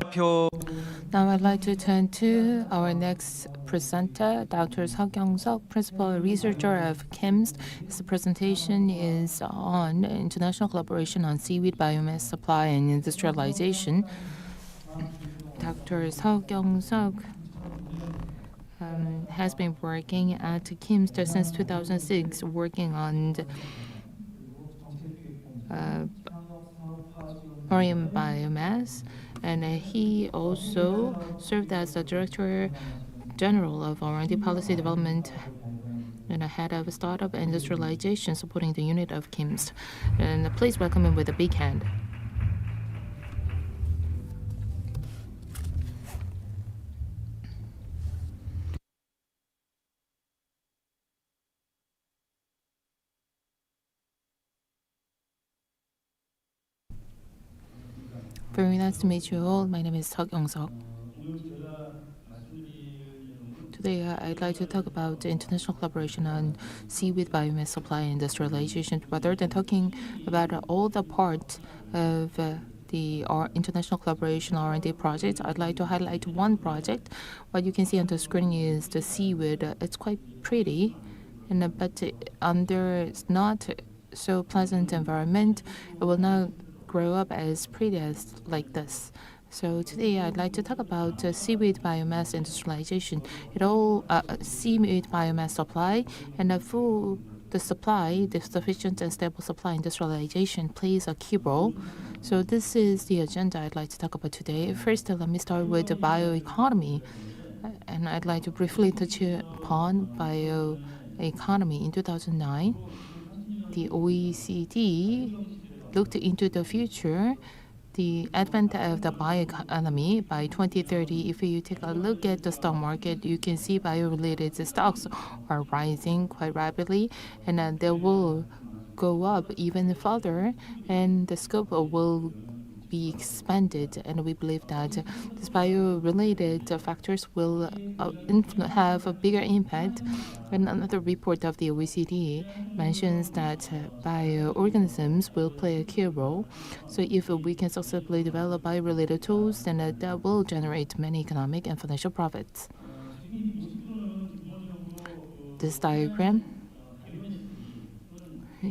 대표. Now I'd like to turn to our next presenter, Dr. Seo Kyung suk, Principal Researcher of KIMST. His presentation is on international collaboration on seaweed biomass supply and industrialization. Dr. Seo Kyung suk has been working at KIMST since 2006, working on marine biomass, and he also served as the Director General of R&D Policy Development and head of startup industrialization, supporting the unit of KIMST. And please welcome him with a big hand. Very nice to meet you all. My name is Seo Kyung suk. Today, I'd like to talk about international collaboration on seaweed biomass supply and industrialization. Rather than talking about all the parts of the international collaboration R&D project, I'd like to highlight one project. What you can see on the screen is the seaweed. It's quite pretty, but under not so pleasant environment, it will not grow up as pretty as like this. So today I'd like to talk about seaweed biomass industrialization. Seaweed biomass supply, and for the supply, the sufficient and stable supply industrialization plays a key role. So this is the agenda I'd like to talk about today. First, let me start with the bioeconomy, and I'd like to briefly touch upon bioeconomy. In 2009, the OECD looked into the future, the advent of the bioeconomy by 2030. If you take a look at the stock market, you can see bio-related stocks are rising quite rapidly, and they will go up even further, and the scope will be expanded. And we believe that these bio-related factors will have a bigger impact. And another report of the OECD mentions that bioorganisms will play a key role. So if we can successfully develop bio-related tools, then that will generate many economic and financial profits. This diagram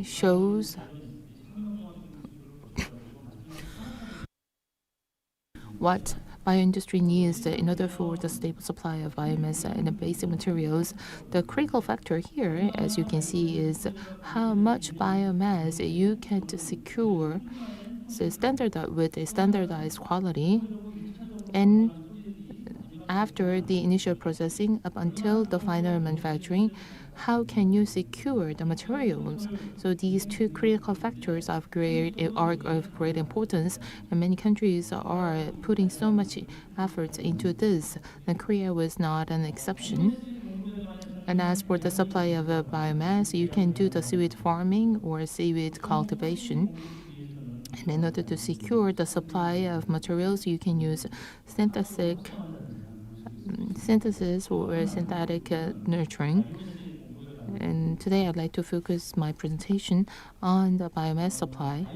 shows what bioindustry needs in order for the stable supply of biomass and basic materials. The critical factor here, as you can see, is how much biomass you can secure with a standardized quality, and after the initial processing up until the final manufacturing, how can you secure the materials? So these two critical factors are of great importance, and many countries are putting so much effort into this, and Korea was not an exception. And as for the supply of biomass, you can do the seaweed farming or seaweed cultivation. And in order to secure the supply of materials, you can use synthesis or synthetic nurturing. And today I'd like to focus my presentation on the biomass supply.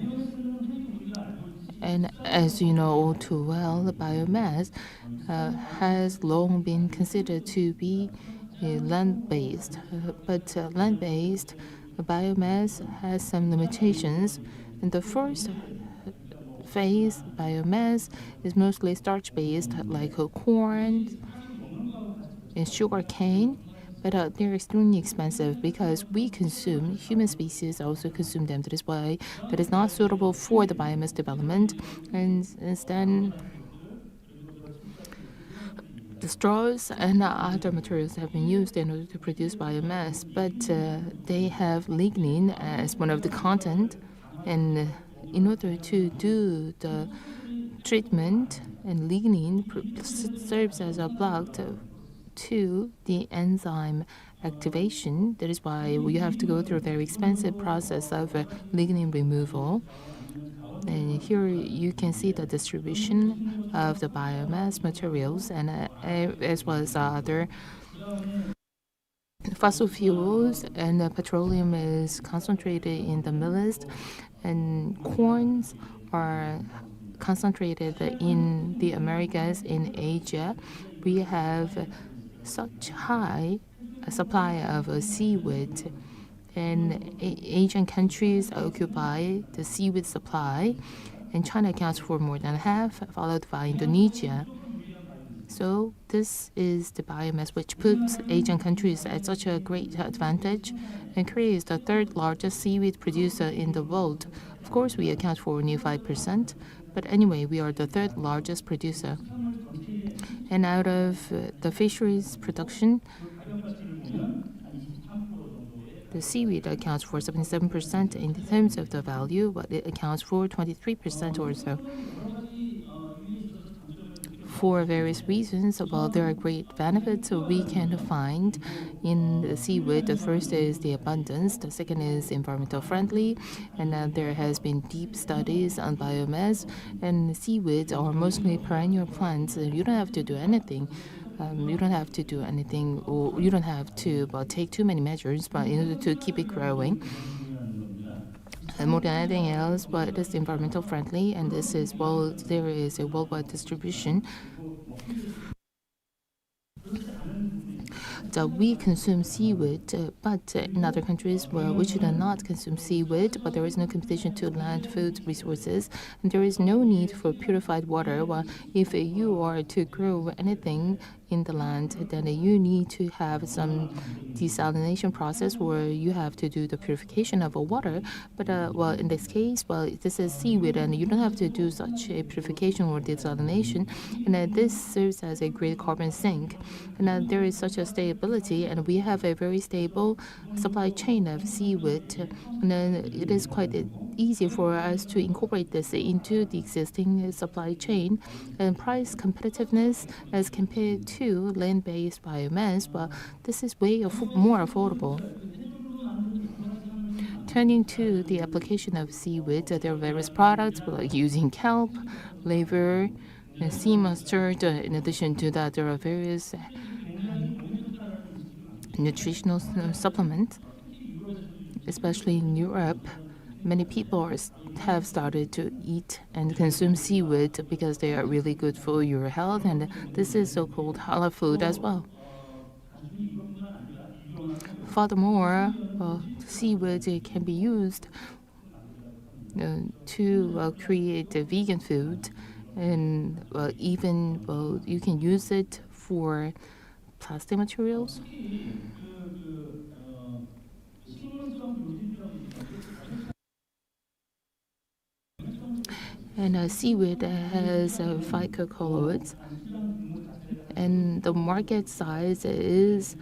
And as you know all too well, the biomass has long been considered to be land-based. But land-based biomass has some limitations. In the first phase, biomass is mostly starch-based, like corn and sugar cane, but they're extremely expensive because human species also consume them. That is why that is not suitable for the biomass development. And instead, the straws and other materials have been used in order to produce biomass, but they have lignin as one of the content, and in order to do the treatment, and lignin serves as a block to the enzyme activation. That is why we have to go through a very expensive process of lignin removal. And here you can see the distribution of the biomass materials, and as well as other fossil fuels, and petroleum is concentrated in the Middle East, and corns are concentrated in the Americas, in Asia, we have such high supply of seaweed. And Asian countries occupy the seaweed supply, and China accounts for more than half, followed by Indonesia. So this is the biomass which puts Asian countries at such a great advantage, and Korea is the third largest seaweed producer in the world. Of course, we account for only 5%, but anyway, we are the third largest producer. And out of the fisheries production, the seaweed accounts for 77% in terms of the value, but it accounts for 23% or so. For various reasons, well, there are great benefits we can find in the seaweed. The first is the abundance. The second is environmental friendly, and there has been deep studies on biomass. And seaweeds are mostly perennial plants. You don't have to do anything. You don't have to do anything, or you don't have to take too many measures, but in order to keep it growing. And more than anything else, but it is environmental friendly, and this is there is a worldwide distribution. We consume seaweed, but in other countries, well, which do not consume seaweed, but there is no competition to land food resources, and there is no need for purified water. Well, if you are to grow anything in the land, then you need to have some desalination process where you have to do the purification of water. But well, in this case, well, this is seaweed, and you don't have to do such a purification or desalination, and this serves as a great carbon sink. And there is such a stability, and we have a very stable supply chain of seaweed, and then it is quite easy for us to incorporate this into the existing supply chain. And price competitiveness as compared to land-based biomass, well, this is way more affordable. Turning to the application of seaweed, there are various products like using kelp, liver, and sea mustard. In addition to that, there are various nutritional supplements, especially in Europe. Many people have started to eat and consume seaweed because they are really good for your health, and this is so-called halal food as well. Furthermore, seaweed can be used to create a vegan food, and even you can use it for plastic materials. And seaweed has phycocolloids, and the market size is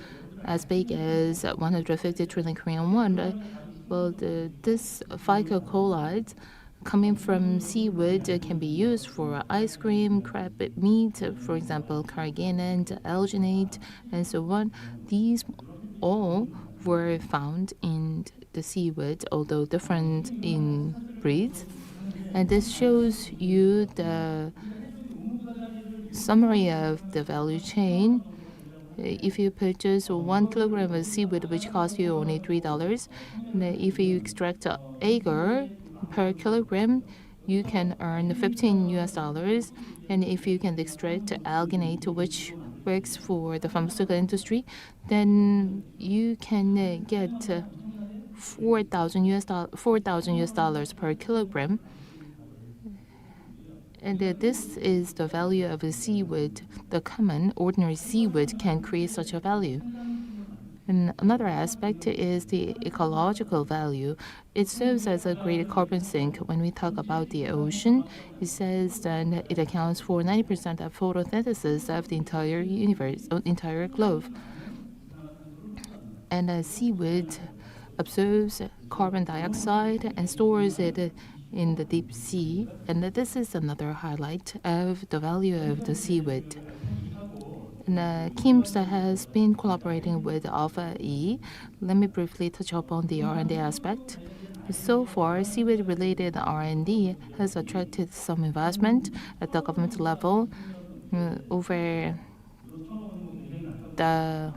as big as 150 trillion Korean won. Well, this phycocolloids coming from seaweed can be used for ice cream, crab meat, for example, carrageenan, alginate, and so on. These all were found in the seaweed, although different in breeds. And this shows you the summary of the value chain. If you purchase 1 kilogram of seaweed, which costs you only $3, and if you extract agar per kilogram, you can earn 15 US dollars. And if you can extract alginate, which works for the pharmaceutical industry, then you can get 4,000 US dollars per kilogram. And this is the value of a seaweed. The common, ordinary seaweed can create such a value. And another aspect is the ecological value. It serves as a great carbon sink. When we talk about the ocean, it says that it accounts for 90% of photosynthesis of the entire universe, entire globe. And seaweed absorbs carbon dioxide and stores it in the deep sea. And this is another highlight of the value of the seaweed. And KIMST has been collaborating with Alpha E. Let me briefly touch upon the R&D aspect. So far, seaweed-related R&D has attracted some investment at the government level over the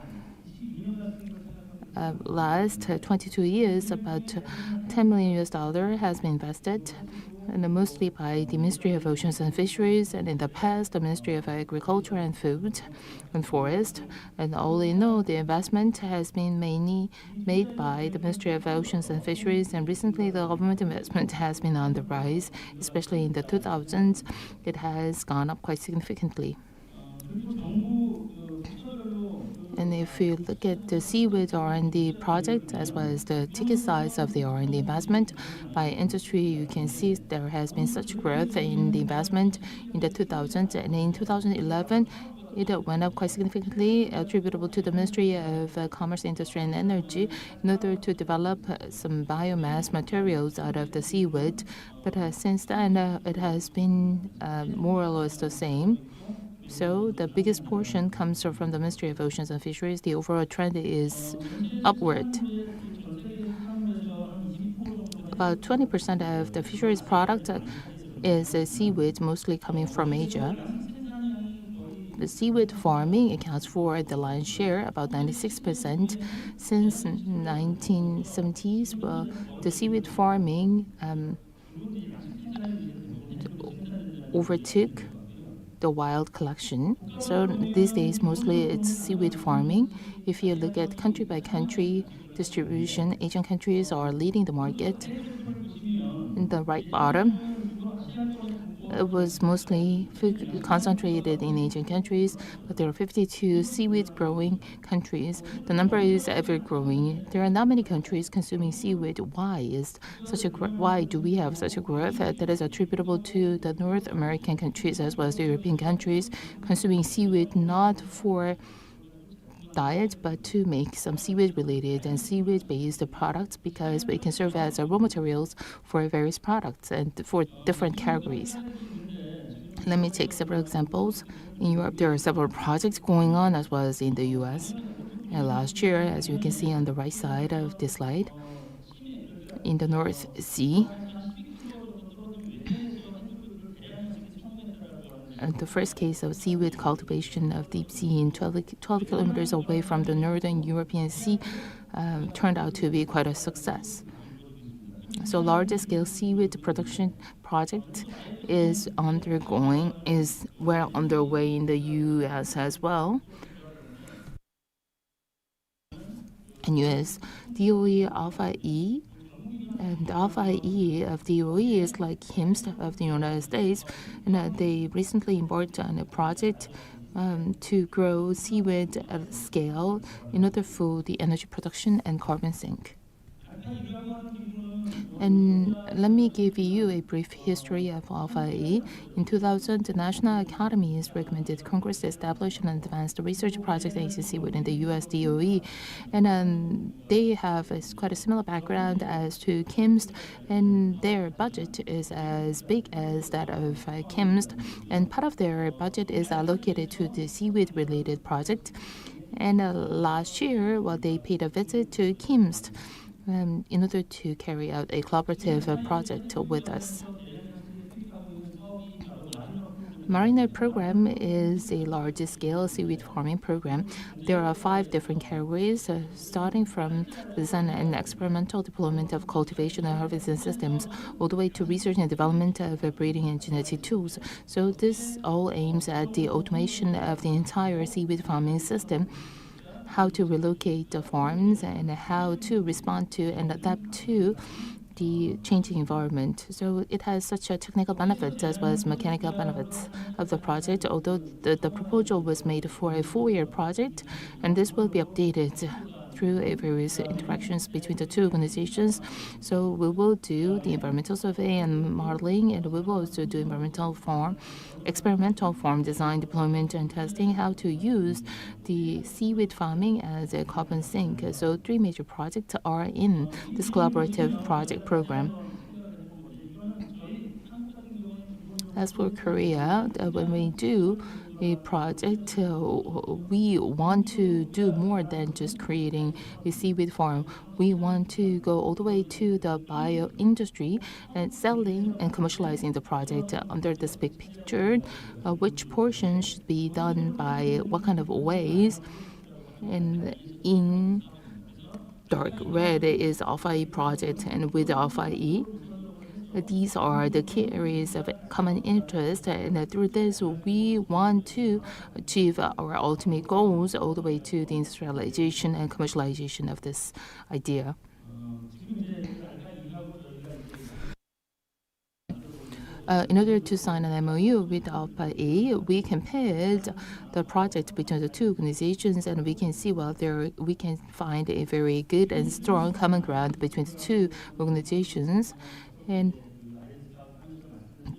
last 22 years, about $10 million has been invested, and mostly by the Ministry of Oceans and Fisheries, and in the past, the Ministry of Agriculture and Food and Forest. And all in all, the investment has been mainly made by the Ministry of Oceans and Fisheries, and recently the government investment has been on the rise, especially in the 2000s. It has gone up quite significantly. And if you look at the seaweed R&D project as well as the ticket size of the R&D investment by industry, you can see there has been such growth in the investment in the 2000s, and in 2011 it went up quite significantly, attributable to the Ministry of Commerce, Industry and Energy in order to develop some biomass materials out of the seaweed. But since then, it has been more or less the same. So the biggest portion comes from the Ministry of Oceans and Fisheries. The overall trend is upward. About 20% of the fisheries product is seaweed, mostly coming from Asia. The seaweed farming accounts for the lion's share, about 96%. Since 1970s, well, the seaweed farming overtook the wild collection. So these days, mostly it's seaweed farming. If you look at country by country distribution, Asian countries are leading the market. In the right bottom, it was mostly concentrated in Asian countries, but there are 52 seaweed growing countries. The number is ever growing. There are not many countries consuming seaweed. Why do we have such a growth? That is attributable to the North American countries as well as the European countries consuming seaweed not for diet, but to make some seaweed related and seaweed based products, because it can serve as raw materials for various products and for different categories. Let me take several examples. In Europe, there are several projects going on as well as in the US. And last year, as you can see on the right side of this slide, in the North Sea, the first case of seaweed cultivation of deep sea in 12 kilometers away from the northern European Sea turned out to be quite a success. So large scale seaweed production project is well underway in the US as well. And US DOE Alpha E, and Alpha E of DOE is like KIMST of the United States, and they recently embarked on a project to grow seaweed at scale in order for the energy production and carbon sink. And let me give you a brief history of Alpha E. In 2000, the National Academies recommended Congress to establish an advanced research project agency within the US DOE. And they have quite a similar background as to KIMST, and their budget is as big as that of KIMST. And part of their budget is allocated to the seaweed-related project. And last year, they paid a visit to KIMST in order to carry out a collaborative project with us. Mariner program is a large-scale seaweed farming program. There are 5 different categories, starting from design and experimental deployment of cultivation and harvesting systems, all the way to research and development of breeding and genetic tools. So this all aims at the automation of the entire seaweed farming system, how to relocate the farms, and how to respond to and adapt to the changing environment. So it has such a technical benefits as well as mechanical benefits of the project, although the proposal was made for a 4-year project, and this will be updated through various interactions between the two organizations. So we will do the environmental survey and modeling, and we will also do experimental farm design, deployment, and testing, how to use the seaweed farming as a carbon sink. So 3 major projects are in this collaborative project program. As for Korea, when we do a project, we want to do more than just creating a seaweed farm. We want to go all the way to the bio industry and selling and commercializing the project under this big picture. Which portion should be done by what kind of ways, and in dark red is Alpha E project, and with Alpha E, these are the key areas of common interest, and through this, we want to achieve our ultimate goals all the way to the industrialization and commercialization of this idea. In order to sign an MOU with Alpha A, we compared the project between the two organizations, and we can see we can find a very good and strong common ground between the two organizations. And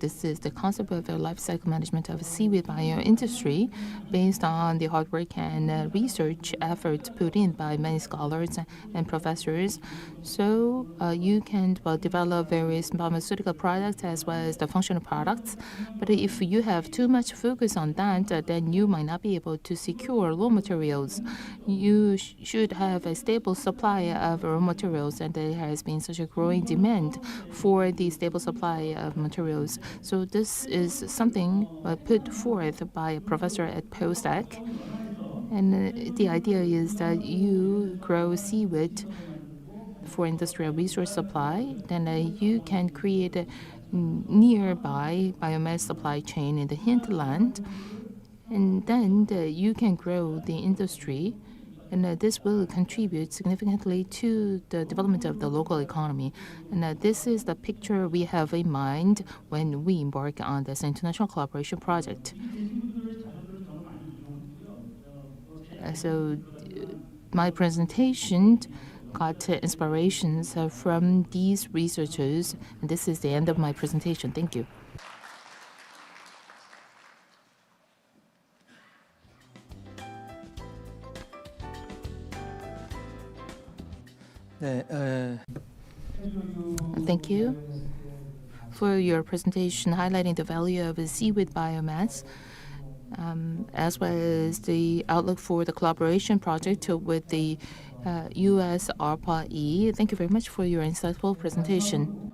this is the concept of the life cycle management of seaweed bio industry based on the hard work and research efforts put in by many scholars and professors. So you can develop various pharmaceutical products as well as the functional products. But if you have too much focus on that, then you might not be able to secure raw materials. You should have a stable supply of raw materials, and there has been such a growing demand for the stable supply of materials. So this is something put forth by a professor at postdoc. And the idea is that you grow seaweed for industrial resource supply, then you can create a nearby biomass supply chain in the hinterland, and then you can grow the industry, and this will contribute significantly to the development of the local economy. And this is the picture we have in mind when we embark on this international collaboration project. So my presentation got inspirations from these researchers, and this is the end of my presentation. Thank you. Thank you for your presentation highlighting the value of seaweed biomass, as well as the outlook for the collaboration project with the U.S. ARPA-E. Thank you very much for your insightful presentation.